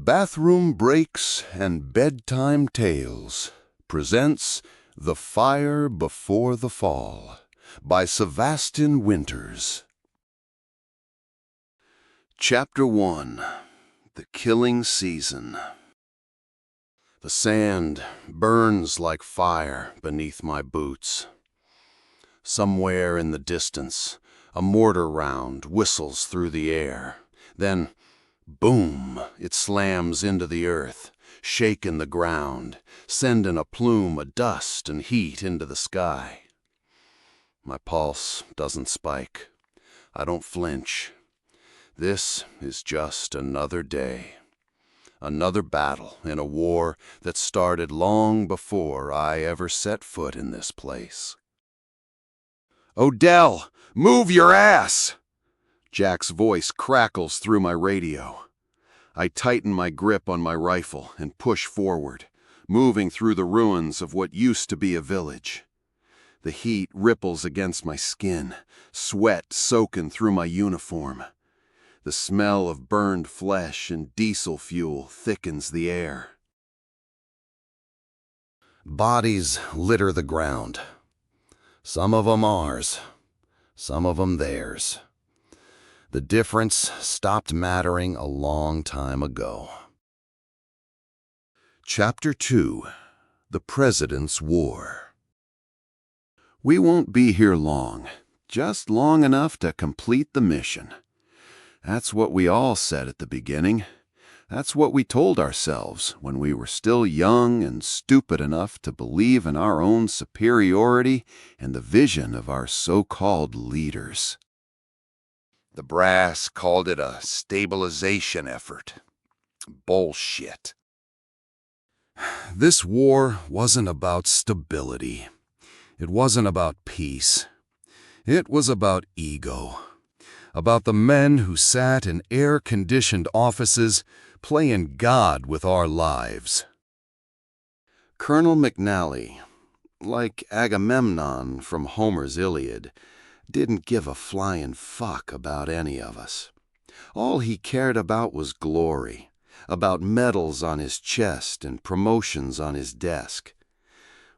Bathroom Breaks and Bedtime Tales presents The Fire Before the Fall by Sevastian Winters. Chapter 1. The Killing Season. The sand burns like fire beneath my boots. Somewhere in the distance, a mortar round whistles through the air. Then, boom, it slams into the earth, shaking the ground, sending a plume of dust and heat into the sky. My pulse doesn't spike. I don't flinch. This is just another day. Another battle in a war that started long before I ever set foot in this place. "Odell, move your ass!" Jack's voice crackles through my radio. I tighten my grip on my rifle and push forward, moving through the ruins of what used to be a village. The heat ripples against my skin, sweat soaking through my uniform. The smell of burned flesh and diesel fuel thickens the air. Bodies litter the ground. Some of them ours, some of them theirs. The difference stopped mattering a long time ago. Chapter 2. The President's War. We won't be here long, just long enough to complete the mission. That's what we all said at the beginning. That's what we told ourselves when we were still young and stupid enough to believe in our own superiority and the vision of our so-called leaders. The brass called it a stabilization effort. Bullshit. This war wasn't about stability. It wasn't about peace. It was about ego. About the men who sat in air-conditioned offices playing God with our lives. Colonel McNally, like Agamemnon from Homer's Iliad, didn't give a flying fuck about any of us. All he cared about was glory, about medals on his chest and promotions on his desk.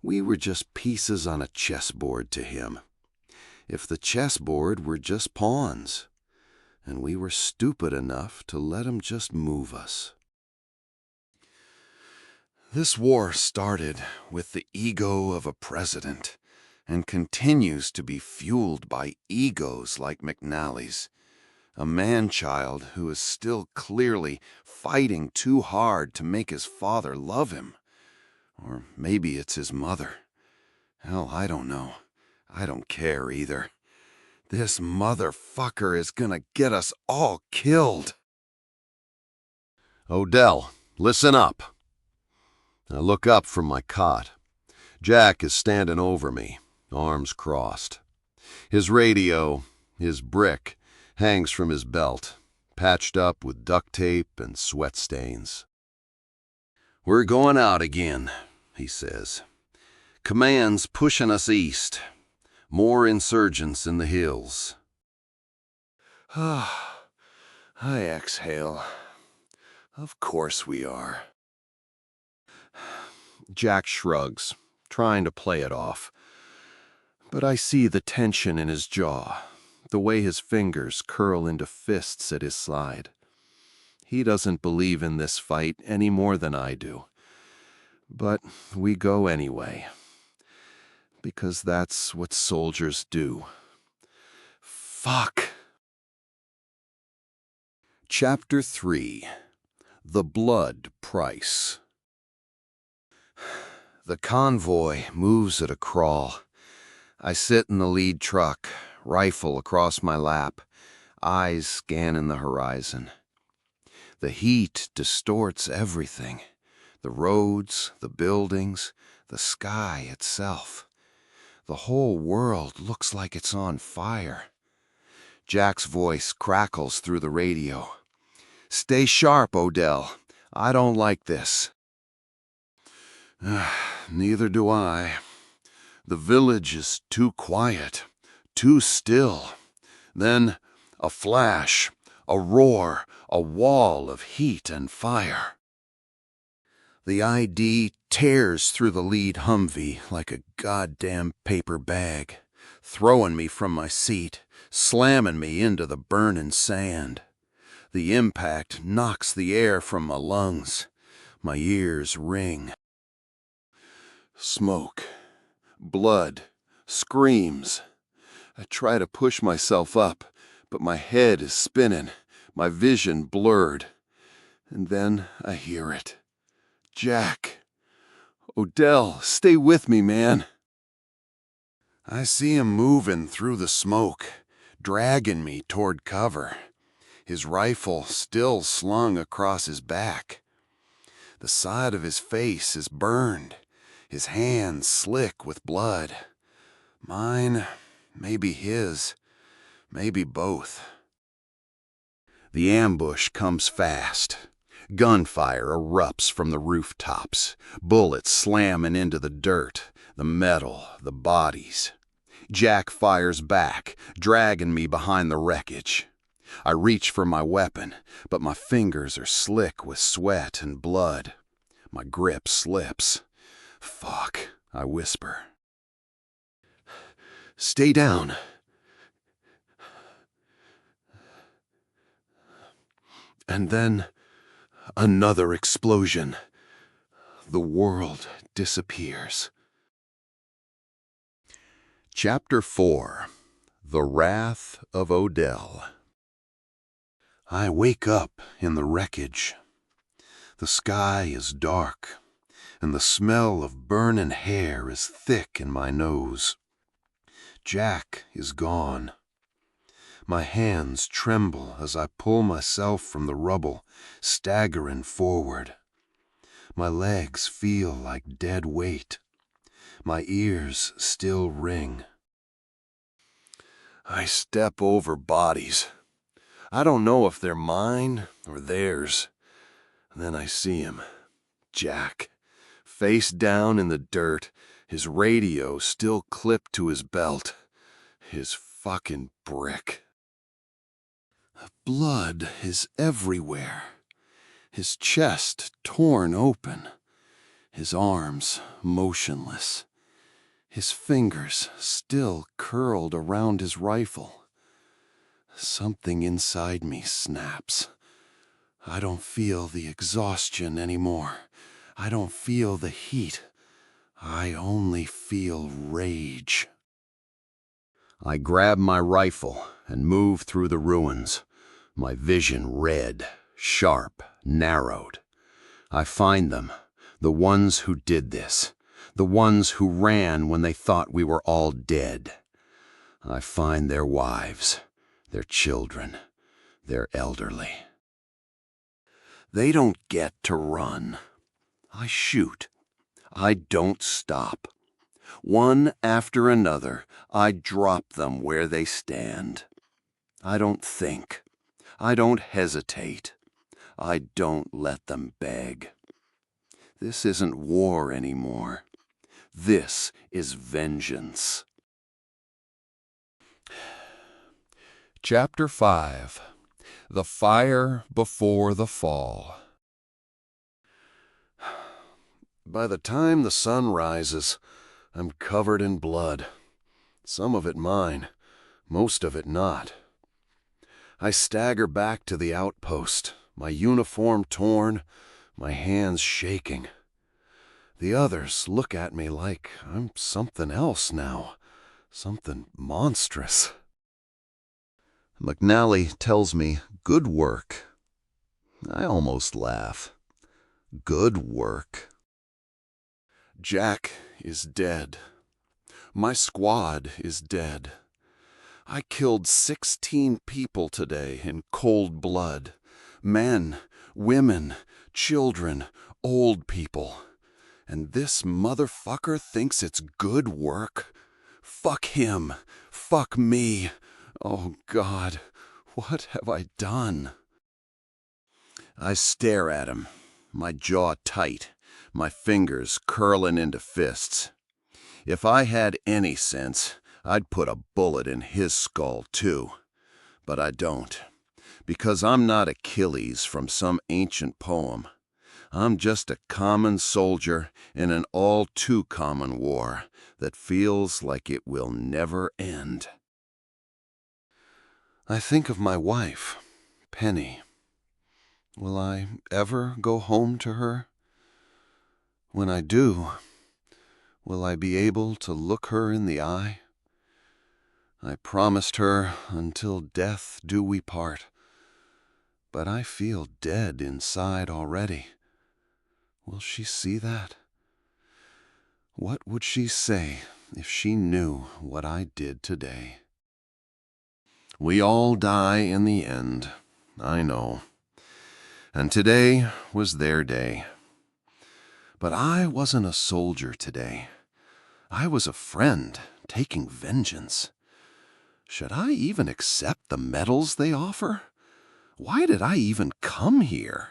We were just pieces on a chessboard to him. If the chessboard were just pawns, and we were stupid enough to let him just move us. This war started with the ego of a president and continues to be fueled by egos like McNally's, a man-child who is still clearly fighting too hard to make his father love him. Or maybe it's his mother. Hell, I don't know. I don't care either. This motherfucker is gonna get us all killed. Odell, listen up. I look up from my cot. Jack is standing over me, arms crossed. His radio, his brick, hangs from his belt, patched up with duct tape and sweat stains. "We're going out again," he says. "Command's pushing us east. More insurgents in the hills." I exhale. Of course we are. Jack shrugs, trying to play it off. But I see the tension in his jaw, the way his fingers curl into fists at his side. He doesn't believe in this fight any more than I do. But we go anyway. Because that's what soldiers do. Fuck. Chapter 3. The Blood Price. The convoy moves at a crawl. I sit in the lead truck, rifle across my lap, eyes scanning the horizon. The heat distorts everything. The roads, the buildings, the sky itself. The whole world looks like it's on fire. Jack's voice crackles through the radio. "Stay sharp, Odell. I don't like this." Neither do I. The village is too quiet, too still. Then a flash, a roar, a wall of heat and fire. The ID tears through the lead Humvee like a goddamn paper bag, throwing me from my seat, slamming me into the burning sand. The impact knocks the air from my lungs. My ears ring. Smoke, blood, screams. I try to push myself up, but my head is spinning, my vision blurred. And then I hear it. Jack. Odell, stay with me, man. I see him moving through the smoke, dragging me toward cover, his rifle still slung across his back. The side of his face is burned, his hands slick with blood. Mine, maybe his, maybe both. The ambush comes fast. Gunfire erupts from the rooftops, bullets slamming into the dirt, the metal, the bodies. Jack fires back, dragging me behind the wreckage. I reach for my weapon, but my fingers are slick with sweat and blood. My grip slips. Fuck, I whisper. Stay down. And then another explosion. The world disappears. Chapter 4. The Wrath of Odell. I wake up in the wreckage. The sky is dark, and the smell of burning hair is thick in my nose. Jack is gone. My hands tremble as I pull myself from the rubble, staggering forward. My legs feel like dead weight. My ears still ring. I step over bodies. I don't know if they're mine or theirs. Then I see him, Jack, face down in the dirt, his radio still clipped to his belt. His fucking brick. Blood is everywhere. His chest torn open. His arms motionless. His fingers still curled around his rifle. Something inside me snaps. I don't feel the exhaustion anymore. I don't feel the heat. I only feel rage. I grab my rifle and move through the ruins, my vision red, sharp, narrowed. I find them, the ones who did this, the ones who ran when they thought we were all dead. I find their wives, their children, their elderly. They don't get to run. I shoot. I don't stop. One after another, I drop them where they stand. I don't think. I don't hesitate. I don't let them beg. This isn't war anymore. This is vengeance. Chapter 5. The Fire Before the Fall. By the time the sun rises, I'm covered in blood. Some of it mine, most of it not. I stagger back to the outpost, my uniform torn, my hands shaking. The others look at me like I'm something else now, something monstrous. McNally tells me, "Good work." I almost laugh. Good work. Jack is dead. My squad is dead. I killed 16 people today in cold blood. Men, women, children, old people. And this motherfucker thinks it's good work? Fuck him. Fuck me. Oh God, what have I done? I stare at him, my jaw tight, my fingers curling into fists. If I had any sense, I'd put a bullet in his skull too. But I don't, because I'm not Achilles from some ancient poem. I'm just a common soldier in an all too common war that feels like it will never end. I think of my wife, Penny. Will I ever go home to her? When I do, will I be able to look her in the eye? I promised her, until death do we part, but I feel dead inside already. Will she see that? What would she say if she knew what I did today? We all die in the end, I know, and today was their day. But I wasn't a soldier today. I was a friend taking vengeance. Should I even accept the medals they offer? Why did I even come here?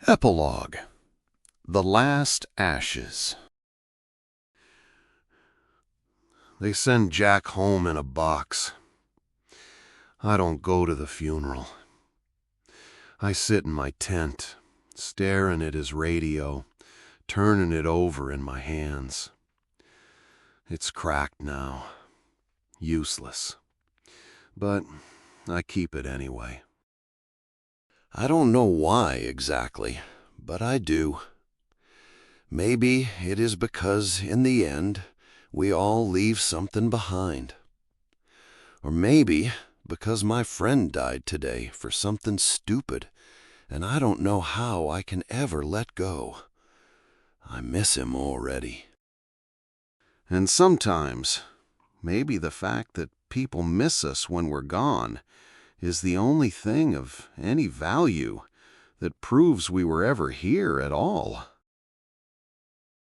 Epilogue. The Last Ashes. They send Jack home in a box. I don't go to the funeral. I sit in my tent, staring at his radio, turning it over in my hands. It's cracked now. Useless. But I keep it anyway. I don't know why exactly, but I do. Maybe it is because, in the end, we all leave something behind. Or maybe because my friend died today for something stupid, and I don't know how I can ever let go. I miss him already. And sometimes, maybe the fact that people miss us when we're gone is the only thing of any value that proves we were ever here at all.